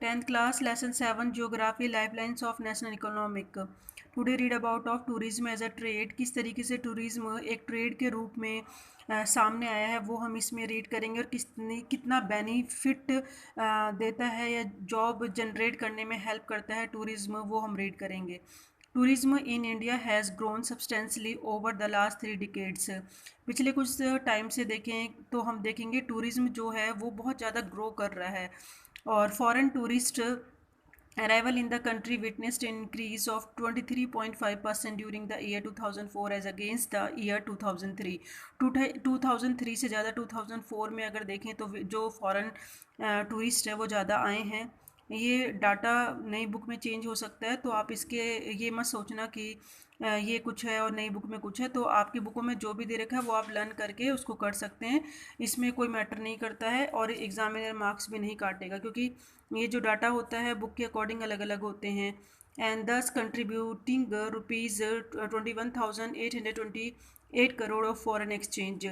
10th class lesson 7 geography lifelines of national economic. Today read about of tourism as a trade. किस तरीके से tourism एक trade के रूप में सामने आया है वो हम इसमें रीड करेंगे, और कितना बेनिफिट देता है या जॉब जनरेट करने में हेल्प करता है टूरिज्म, वो हम रीड करेंगे. Tourism in India has grown substantially over the last 3 decades. पिछले कुछ टाइम से देखें तो हम देखेंगे टूरिज्म जो है वो बहुत ज़्यादा ग्रो कर रहा है, और foreign tourist arrival in the country witnessed an increase of 23.5% during the year 2004 as against the year 2003. 2003 से ज़्यादा 2004 में अगर देखें तो जो फॉरेन टूरिस्ट है वो ज़्यादा आए हैं. ये डाटा नई बुक में चेंज हो सकता है, तो आप इसके ये मत सोचना कि ये कुछ है और नई बुक में कुछ है. तो आपकी बुकों में जो भी दे रखा है वो आप लर्न करके उसको कर सकते हैं. इसमें कोई मैटर नहीं करता है और एग्जामिनर मार्क्स भी नहीं काटेगा, क्योंकि ये जो डाटा होता है बुक के अकॉर्डिंग अलग अलग होते हैं. एंड दस contributing rupees 21,828 crore of foreign exchange.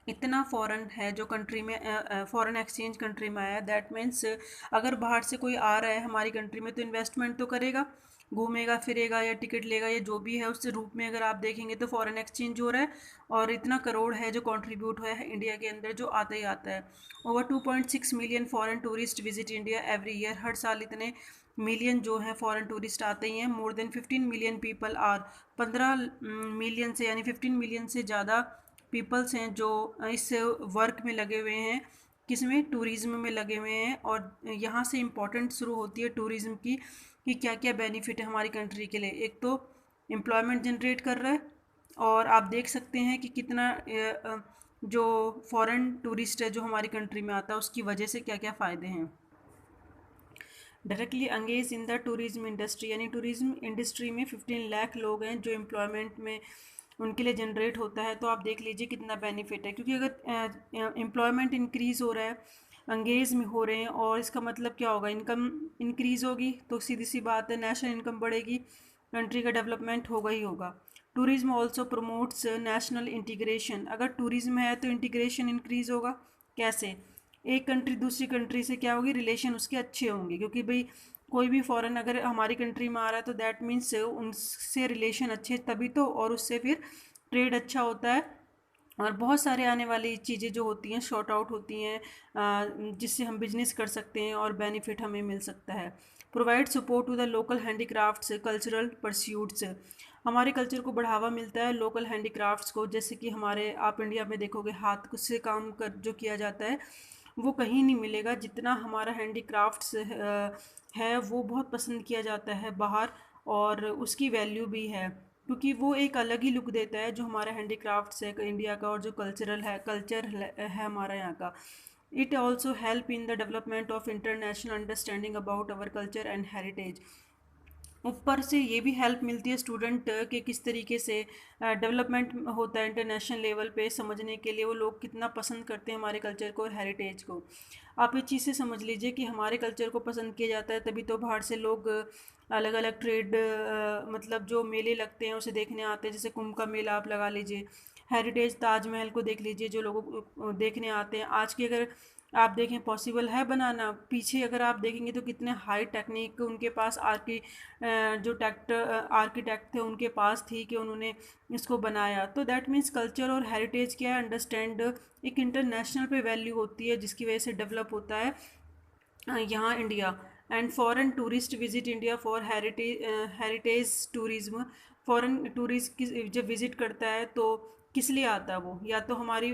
इतना फ़ॉरेन है जो कंट्री में फ़ॉरेन एक्सचेंज कंट्री में आया. दैट मीन्स अगर बाहर से कोई आ रहा है हमारी कंट्री में तो इन्वेस्टमेंट तो करेगा, घूमेगा फिरेगा या टिकट लेगा या जो भी है, उससे रूप में अगर आप देखेंगे तो फॉरेन एक्सचेंज हो रहा है. और इतना करोड़ है जो कंट्रीब्यूट हुआ है इंडिया के अंदर, जो आता ही आता है. Over 2.6 million foreign tourist visit India every year. हर साल इतने मिलियन जो है फॉरेन टूरिस्ट आते ही हैं. More than 15 million people are. 15 million से यानी 15 मिलियन से ज़्यादा पीपल्स हैं जो इस वर्क में लगे हुए हैं. किसमें? टूरिज़्म में लगे हुए हैं. और यहाँ से इम्पोर्टेंट शुरू होती है टूरिज़्म की कि क्या क्या बेनिफिट है हमारी कंट्री के लिए. एक तो एम्प्लॉयमेंट जनरेट कर रहा है, और आप देख सकते हैं कि कितना जो फॉरेन टूरिस्ट है जो हमारी कंट्री में आता है उसकी वजह से क्या क्या फ़ायदे हैं. Directly engage in the tourism industry, यानी टूरिज्म इंडस्ट्री में 15 लाख लोग हैं जो एम्प्लॉयमेंट में उनके लिए जनरेट होता है. तो आप देख लीजिए कितना बेनिफिट है, क्योंकि अगर एम्प्लॉयमेंट इंक्रीज़ हो रहा है, अंगेज में हो रहे हैं, और इसका मतलब क्या होगा, इनकम इंक्रीज़ होगी तो सीधी सी बात है नेशनल इनकम बढ़ेगी, कंट्री का डेवलपमेंट होगा ही होगा. Tourism also promotes national integration. अगर टूरिज्म है तो इंटीग्रेशन इंक्रीज़ होगा. कैसे? एक कंट्री दूसरी कंट्री से क्या होगी, रिलेशन उसके अच्छे होंगे, क्योंकि भाई कोई भी फॉरेन अगर हमारी कंट्री में आ रहा है तो दैट मीन्स उनसे रिलेशन अच्छे तभी तो, और उससे फिर ट्रेड अच्छा होता है, और बहुत सारे आने वाली चीज़ें जो होती हैं शॉर्ट आउट होती हैं, जिससे हम बिजनेस कर सकते हैं और बेनिफिट हमें मिल सकता है. Provide support to the local handicrafts cultural pursuits. हमारे कल्चर को बढ़ावा मिलता है लोकल हैंडीक्राफ्ट्स को. जैसे कि हमारे आप इंडिया में देखोगे हाथ से काम कर जो किया जाता है वो कहीं नहीं मिलेगा जितना हमारा हैंडीक्राफ्ट्स है. वो बहुत पसंद किया जाता है बाहर, और उसकी वैल्यू भी है, क्योंकि वो एक अलग ही लुक देता है जो हमारा हैंडीक्राफ्ट्स है इंडिया का, और जो कल्चर है हमारा यहाँ का. It also help in the development of international understanding about our culture and heritage. ऊपर से ये भी हेल्प मिलती है स्टूडेंट के किस तरीके से डेवलपमेंट होता है इंटरनेशनल लेवल पे, समझने के लिए वो लोग कितना पसंद करते हैं हमारे कल्चर को और हेरिटेज को. आप इस चीज़ से समझ लीजिए कि हमारे कल्चर को पसंद किया जाता है तभी तो बाहर से लोग अलग अलग ट्रेड मतलब जो मेले लगते हैं उसे देखने आते हैं. जैसे कुंभ का मेला आप लगा लीजिए, हेरिटेज ताजमहल को देख लीजिए, जो लोग देखने आते हैं. आज की अगर आप देखें पॉसिबल है बनाना, पीछे अगर आप देखेंगे तो कितने हाई टेक्निक उनके पास जो आर्किटेक्ट थे उनके पास थी कि उन्होंने इसको बनाया. तो दैट मीन्स कल्चर और हेरिटेज क्या है, अंडरस्टैंड एक इंटरनेशनल पे वैल्यू होती है जिसकी वजह से डेवलप होता है यहाँ India. And foreign tourist visit India for heritage tourism. Foreign tourist जब विजिट करता है तो किस लिए आता है वो, या तो हमारी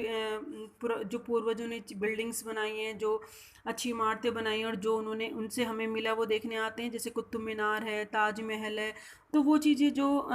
जो पूर्वजों ने बिल्डिंग्स बनाई हैं, जो अच्छी इमारतें बनाई हैं और जो उन्होंने उनसे हमें मिला वो देखने आते हैं. जैसे कुतुब मीनार है, ताजमहल है, तो वो चीज़ें जो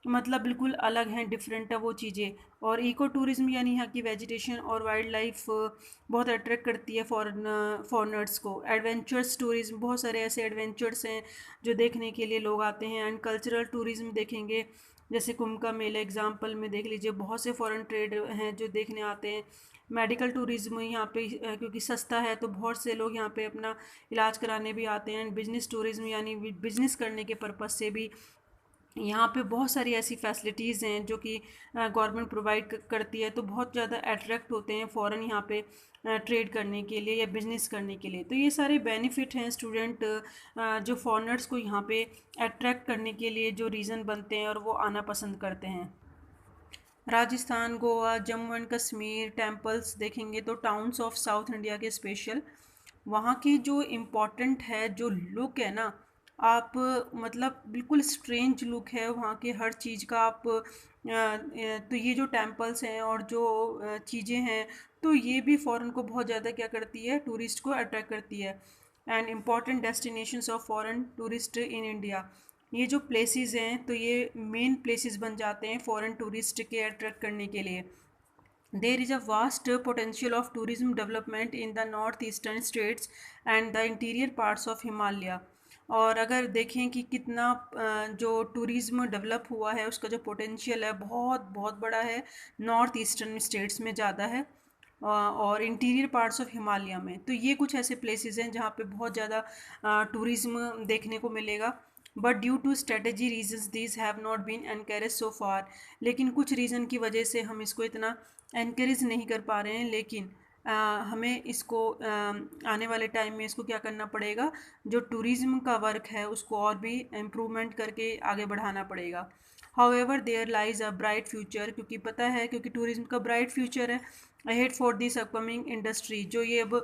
मतलब बिल्कुल अलग हैं, डिफरेंट है वो चीज़ें. और इको टूरिज्म यानी यहाँ की वेजिटेशन और वाइल्ड लाइफ बहुत अट्रैक्ट करती है फॉरनर्स को. एडवेंचर्स टूरिज्म, बहुत सारे ऐसे एडवेंचर्स हैं जो देखने के लिए लोग आते हैं. एंड कल्चरल टूरिज्म देखेंगे, जैसे कुंभ का मेला एग्जाम्पल में देख लीजिए, बहुत से फॉरेन ट्रेड हैं जो देखने आते हैं. मेडिकल टूरिज्म यहाँ पे क्योंकि सस्ता है तो बहुत से लोग यहाँ पे अपना इलाज कराने भी आते हैं. एंड बिजनेस टूरिज्म यानी बिजनेस करने के पर्पज़ से भी यहाँ पे बहुत सारी ऐसी फैसिलिटीज़ हैं जो कि गवर्नमेंट प्रोवाइड करती है, तो बहुत ज़्यादा अट्रैक्ट होते हैं फ़ॉरेन यहाँ पे. ट्रेड करने के लिए या बिजनेस करने के लिए। तो ये सारे बेनिफिट हैं स्टूडेंट जो फॉरेनर्स को यहाँ पे अट्रैक्ट करने के लिए जो रीज़न बनते हैं और वो आना पसंद करते हैं। राजस्थान, गोवा, जम्मू एंड कश्मीर टेम्पल्स देखेंगे तो टाउन्स ऑफ साउथ इंडिया के स्पेशल वहाँ की जो इम्पोर्टेंट है जो लुक है ना, आप मतलब बिल्कुल स्ट्रेंज लुक है वहाँ के हर चीज़ का। आप तो ये जो टेम्पल्स हैं और जो चीज़ें हैं, तो ये भी फ़ॉरेन को बहुत ज़्यादा क्या करती है, टूरिस्ट को अट्रैक्ट करती है। And important destinations of foreign tourist in India, ये जो प्लेसेस हैं तो ये मेन प्लेसेस बन जाते हैं फॉरेन टूरिस्ट के अट्रैक्ट करने के लिए। There is a vast potential of tourism development in the northeastern states and the interior parts of Himalaya। और अगर देखें कि कितना जो टूरिज़्म डेवलप हुआ है उसका जो पोटेंशियल है बहुत बहुत बड़ा है, नॉर्थ ईस्टर्न स्टेट्स में ज़्यादा है और इंटीरियर पार्ट्स ऑफ हिमालय में। तो ये कुछ ऐसे प्लेसेस हैं जहाँ पे बहुत ज़्यादा टूरिज़्म देखने को मिलेगा। But due to strategy reasons this have not been encourage so far, लेकिन कुछ रीज़न की वजह से हम इसको इतना एनकरेज नहीं कर पा रहे हैं। लेकिन हमें इसको आने वाले टाइम में इसको क्या करना पड़ेगा, जो टूरिज़्म का वर्क है उसको और भी इम्प्रूवमेंट करके आगे बढ़ाना पड़ेगा। However there lies a bright future, क्योंकि पता है क्योंकि टूरिज़्म का ब्राइट फ्यूचर है ahead for this upcoming industry. जो ये अब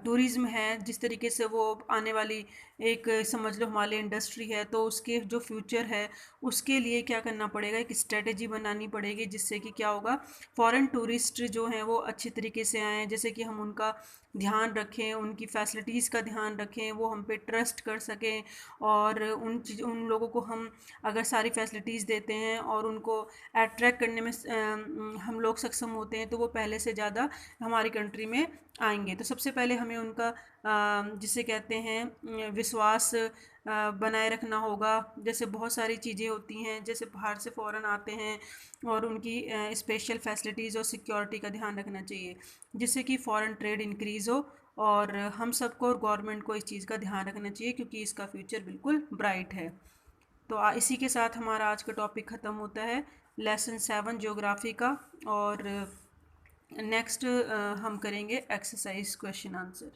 टूरिज़्म है जिस तरीके से वो आने वाली एक समझ लो हमारी इंडस्ट्री है, तो उसके जो फ्यूचर है उसके लिए क्या करना पड़ेगा, एक स्ट्रेटजी बनानी पड़ेगी जिससे कि क्या होगा, फॉरेन टूरिस्ट जो हैं वो अच्छे तरीके से आएँ, जैसे कि हम उनका ध्यान रखें, उनकी फैसिलिटीज़ का ध्यान रखें, वो हम पे ट्रस्ट कर सकें और उन लोगों को हम अगर सारी फैसिलिटीज़ देते हैं और उनको अट्रैक्ट करने में हम लोग सक्षम होते हैं तो वो पहले से ज़्यादा हमारी कंट्री में आएंगे। तो सबसे पहले हमें उनका जिसे कहते हैं विश्वास बनाए रखना होगा। जैसे बहुत सारी चीज़ें होती हैं, जैसे बाहर से फ़ॉरेन आते हैं और उनकी स्पेशल फैसिलिटीज़ और सिक्योरिटी का ध्यान रखना चाहिए जिससे कि फ़ॉरेन ट्रेड इंक्रीज़ हो। और हम सबको और गवर्नमेंट को इस चीज़ का ध्यान रखना चाहिए क्योंकि इसका फ्यूचर बिल्कुल ब्राइट है। तो इसी के साथ हमारा आज का टॉपिक ख़त्म होता है, लेसन 7 ज्योग्राफी का। और नेक्स्ट हम करेंगे एक्सरसाइज क्वेश्चन आंसर।